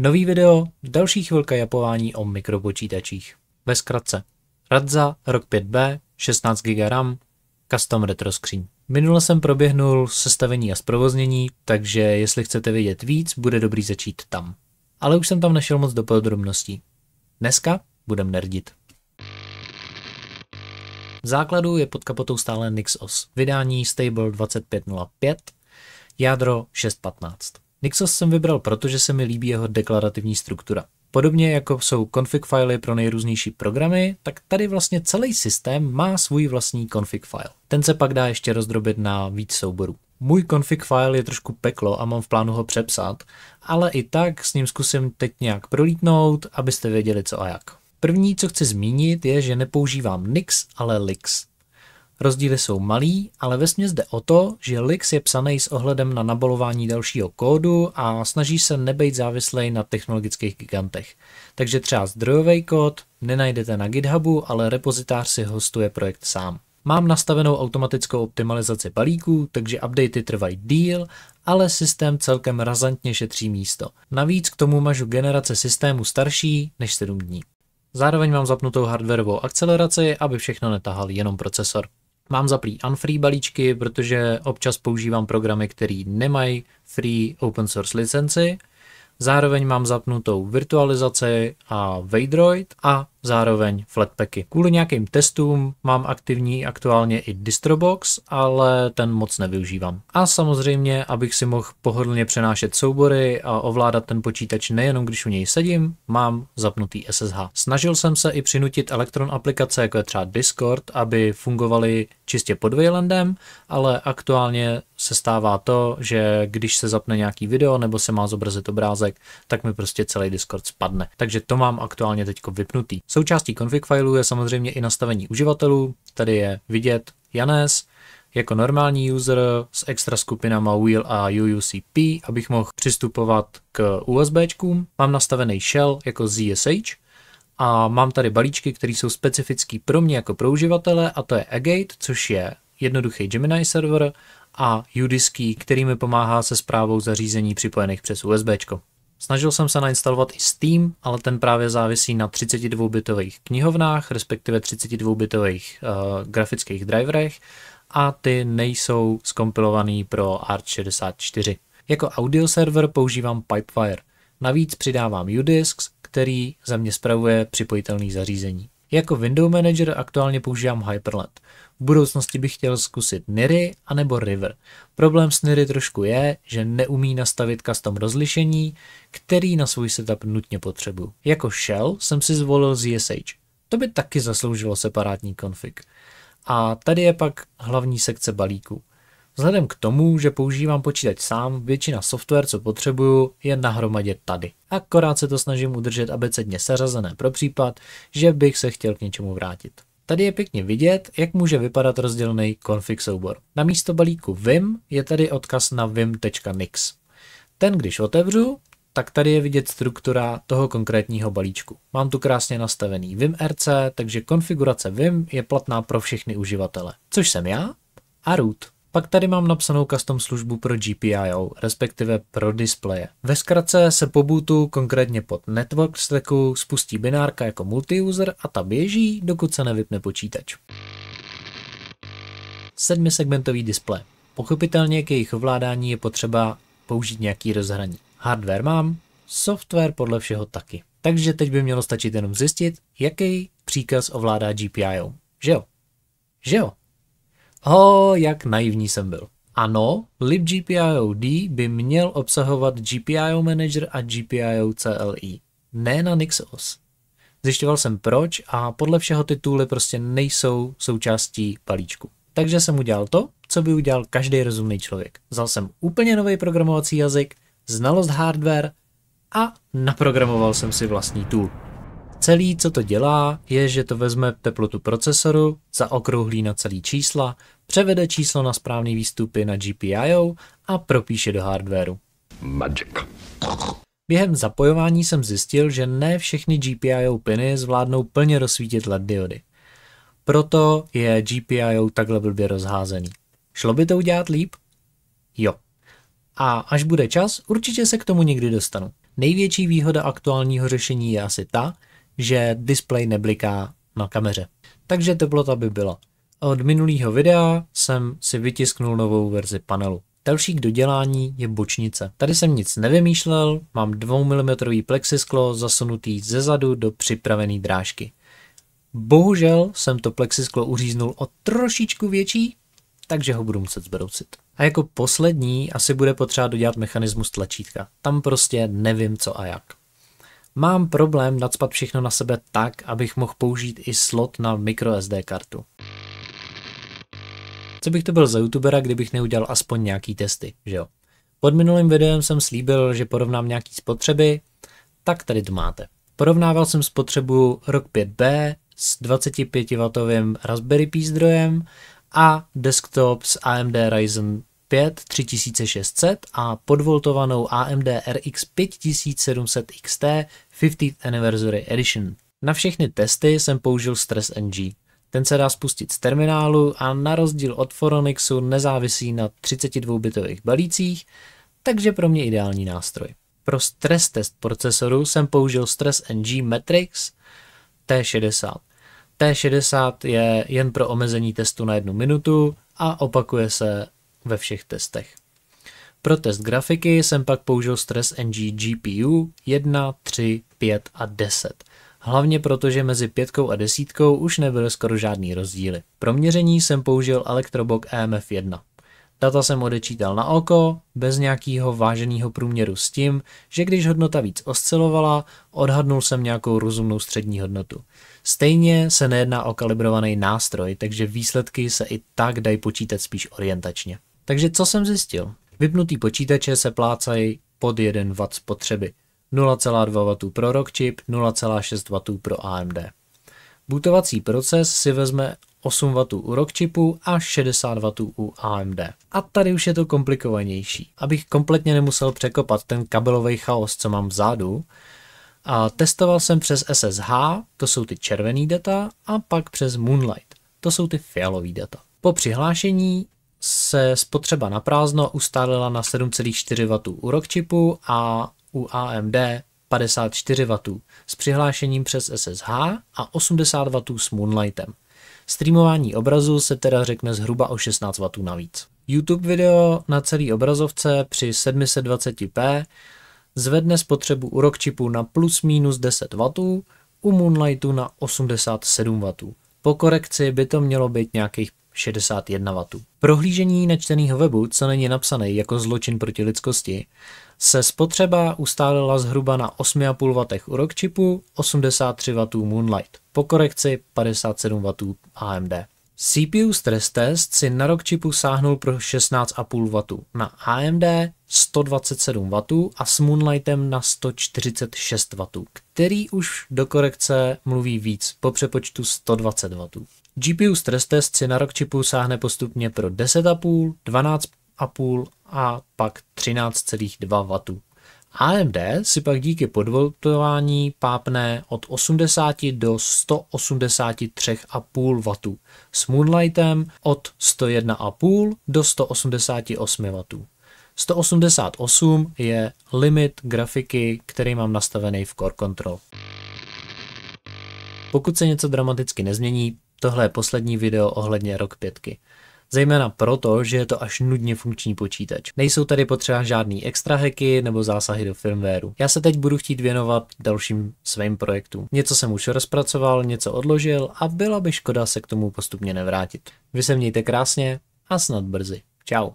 Nový video, další chvilka japování o mikropočítačích. Ve zkratce. Radza ROG 5B, 16 GB RAM, custom retro skříň. Minule jsem proběhnul sestavení a zprovoznění, takže jestli chcete vědět víc, bude dobrý začít tam. Ale už jsem tam nešel moc do podrobností. Dneska budem nerdit. V základu je pod kapotou stále NixOS. Vydání Stable 2505, jádro 615. NixOS jsem vybral, protože se mi líbí jeho deklarativní struktura. Podobně jako jsou config fily pro nejrůznější programy, tak tady vlastně celý systém má svůj vlastní config file. Ten se pak dá ještě rozdrobit na víc souborů. Můj config file je trošku peklo a mám v plánu ho přepsat, ale i tak s ním zkusím teď nějak prolítnout, abyste věděli co a jak. První, co chci zmínit, je, že nepoužívám Nix, ale Lix. Rozdíly jsou malý, ale vesměs jde o to, že Lix je psaný s ohledem na nabalování dalšího kódu a snaží se nebejt závislej na technologických gigantech. Takže třeba zdrojový kód nenajdete na GitHubu, ale repozitář si hostuje projekt sám. Mám nastavenou automatickou optimalizaci balíků, takže updaty trvají díl, ale systém celkem razantně šetří místo. Navíc k tomu mažu generace systému starší než 7 dní. Zároveň mám zapnutou hardwarovou akceleraci, aby všechno netahal jenom procesor. Mám zaplý unfree balíčky, protože občas používám programy, které nemají free open source licenci. Zároveň mám zapnutou virtualizaci a Waydroid a zároveň Flatpaky. Kvůli nějakým testům mám aktivní aktuálně i Distrobox, ale ten moc nevyužívám. A samozřejmě, abych si mohl pohodlně přenášet soubory a ovládat ten počítač nejenom když u něj sedím, mám zapnutý SSH. Snažil jsem se i přinutit Electron aplikace, jako je třeba Discord, aby fungovaly čistě pod Waylandem, ale aktuálně se stává to, že když se zapne nějaký video nebo se má zobrazit obrázek, tak mi prostě celý Discord spadne. Takže to mám aktuálně teďko vypnutý. Součástí config fileu je samozřejmě i nastavení uživatelů. Tady je vidět Janes jako normální user s extra skupinama Wheel a UUCP, abych mohl přistupovat k USBčkům. Mám nastavený shell jako ZSH a mám tady balíčky, které jsou specifický pro mě jako pro uživatele, a to je Agate, což je jednoduchý Gemini server, a Udisky, který mi pomáhá se správou zařízení připojených přes USBčko. Snažil jsem se nainstalovat i Steam, ale ten právě závisí na 32-bitových knihovnách, respektive 32-bitových grafických driverech, a ty nejsou zkompilovaný pro Arch 64. Jako audio server používám Pipewire. Navíc přidávám Udisks, který za mě spravuje připojitelný zařízení. Jako window manager aktuálně používám Hyprland. V budoucnosti bych chtěl zkusit Niri anebo River. Problém s Niri trošku je, že neumí nastavit custom rozlišení, který na svůj setup nutně potřebuju. Jako shell jsem si zvolil ZSH. To by taky zasloužilo separátní config. A tady je pak hlavní sekce balíků. Vzhledem k tomu, že používám počítač sám, většina software, co potřebuju, je nahromadě tady. Akorát se to snažím udržet abecedně seřazené pro případ, že bych se chtěl k něčemu vrátit. Tady je pěkně vidět, jak může vypadat rozdělený config soubor. Na místo balíku vim je tady odkaz na vim.nix. Ten, když otevřu, tak tady je vidět struktura toho konkrétního balíčku. Mám tu krásně nastavený vimrc, takže konfigurace vim je platná pro všechny uživatele, což jsem já a root. Pak tady mám napsanou custom službu pro GPIO, respektive pro displeje. Ve zkratce se po bootu, konkrétně pod network stacku, spustí binárka jako multi-user a ta běží, dokud se nevypne počítač. 7segmentový displej. Pochopitelně k jejich ovládání je potřeba použít nějaký rozhraní. Hardware mám, software podle všeho taky. Takže teď by mělo stačit jenom zjistit, jaký příkaz ovládá GPIO. Že jo? Že jo? Jak naivní jsem byl. Ano, libgpio-d by měl obsahovat GPIO Manager a GPIO CLI. Ne na NixOS. Zjišťoval jsem proč a podle všeho ty tooly prostě nejsou součástí balíčku. Takže jsem udělal to, co by udělal každý rozumný člověk. Vzal jsem úplně nový programovací jazyk, znalost hardware a naprogramoval jsem si vlastní tool. Celý, co to dělá, je, že to vezme teplotu procesoru, zaokrouhlí na celý čísla, převede číslo na správný výstupy na GPIO a propíše do hardwareu. Magic. Během zapojování jsem zjistil, že ne všechny GPIO piny zvládnou plně rozsvítit LED diody. Proto je GPIO takhle blbě rozházený. Šlo by to udělat líp? Jo. A až bude čas, určitě se k tomu někdy dostanu. Největší výhoda aktuálního řešení je asi ta, že displej nebliká na kameře. Takže teplota by byla. Od minulého videa jsem si vytisknul novou verzi panelu. Další k dodělání je bočnice. Tady jsem nic nevymýšlel, mám 2 mm plexisklo zasunutý zezadu do připravené drážky. Bohužel jsem to plexisklo uříznul o trošičku větší, takže ho budu muset zbrousit. A jako poslední asi bude potřeba dodělat mechanismus tlačítka. Tam prostě nevím co a jak. Mám problém nacpat všechno na sebe tak, abych mohl použít i slot na microSD kartu. Co bych to byl za youtubera, kdybych neudělal aspoň nějaký testy, že jo? Pod minulým videem jsem slíbil, že porovnám nějaký spotřeby, tak tady to máte. Porovnával jsem spotřebu ROG 5B s 25W Raspberry Pi zdrojem a desktop s AMD Ryzen 5 3600 a podvoltovanou AMD RX 5700 XT 50th Anniversary Edition. Na všechny testy jsem použil StressNG. Ten se dá spustit z terminálu a na rozdíl od Phoronixu nezávisí na 32-bitových balících, takže pro mě ideální nástroj. Pro stres test procesoru jsem použil StressNG Matrix T60. T60 je jen pro omezení testu na 1 minutu a opakuje se ve všech testech. Pro test grafiky jsem pak použil StressNG GPU 1, 3, 5 a 10. Hlavně protože mezi 5 a 10 už nebyly skoro žádný rozdíly. Pro měření jsem použil Electrobox EMF1. Data jsem odečítal na oko, bez nějakého váženého průměru s tím, že když hodnota víc oscilovala, odhadnul jsem nějakou rozumnou střední hodnotu. Stejně se nejedná o kalibrovaný nástroj, takže výsledky se i tak dají počítat spíš orientačně. Takže co jsem zjistil? Vypnutý počítače se plácají pod 1 W spotřeby. 0,2 W pro ROG čip, 0,6 W pro AMD. Bootovací proces si vezme 8 W u ROG čipu a 60 W u AMD. A tady už je to komplikovanější. Abych kompletně nemusel překopat ten kabelový chaos, co mám vzadu, a testoval jsem přes SSH, to jsou ty červený data, a pak přes Moonlight, to jsou ty fialový data. Po přihlášení se spotřeba na prázdno ustálila na 7,4 W u ROG čipu a u AMD 54 W s přihlášením přes SSH a 80 W s Moonlightem. Streamování obrazu se teda řekne zhruba o 16 W navíc. YouTube video na celý obrazovce při 720p zvedne spotřebu u ROG čipu na plus minus 10 W, u Moonlightu na 87 W. Po korekci by to mělo být nějakých 61 W. Prohlížení nečteného webu, co není napsaný jako zločin proti lidskosti, se spotřeba ustálila zhruba na 8,5 W u ROG čipu, 83 W Moonlight. Po korekci 57 W AMD. CPU stres test si na ROG čipu sáhnul pro 16,5 W, na AMD 127 W a s Moonlightem na 146 W, který už do korekce mluví víc, po přepočtu 120 W. GPU stres test si na ROG čipu sáhne postupně pro 10,5, 12,5 a pak 13,2 W. AMD si pak díky podvoltování pápne od 80 do 183,5 W, s Moonlightem od 101,5 do 188 W. 188 je limit grafiky, který mám nastavený v Core Control. Pokud se něco dramaticky nezmění, tohle je poslední video ohledně ROG 5. Zejména proto, že je to až nudně funkční počítač. Nejsou tady potřeba žádný extra hacky nebo zásahy do firmwareu. Já se teď budu chtít věnovat dalším svým projektům. Něco jsem už rozpracoval, něco odložil a byla by škoda se k tomu postupně nevrátit. Vy se mějte krásně a snad brzy. Čau.